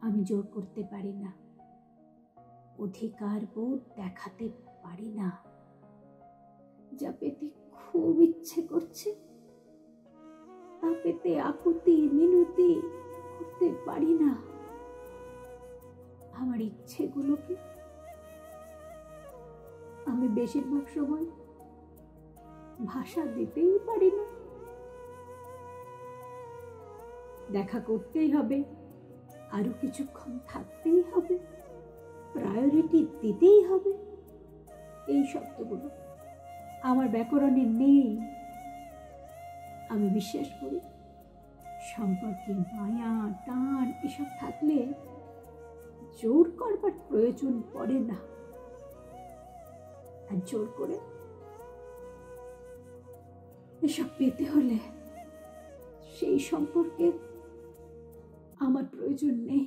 আমি জোর করতে পারি না, অধিকার বোধ দেখাতে পারি না। যা পেতে খুব ইচ্ছে করছে তা পেতে আকুতি মিনতি করতে পারি না। আমার ইচ্ছেগুলোকে আমি বেশিরভাগ সময় ভাষা দিতেই পারি না। দেখা করতেই হবে, আরো কিছুক্ষণ থাকতেই হবে, প্রায়োরিটি দিতেই হবে, এই শব্দগুলো আমার ব্যাকরণে নেই। আমি বিশ্বাস করি সম্পর্কে মায়া টান এসব থাকলে জোর করবার প্রয়োজন পড়ে না। আর জোর করে এসব পেতে হলে সেই সম্পর্কে আমার প্রয়োজন নেই।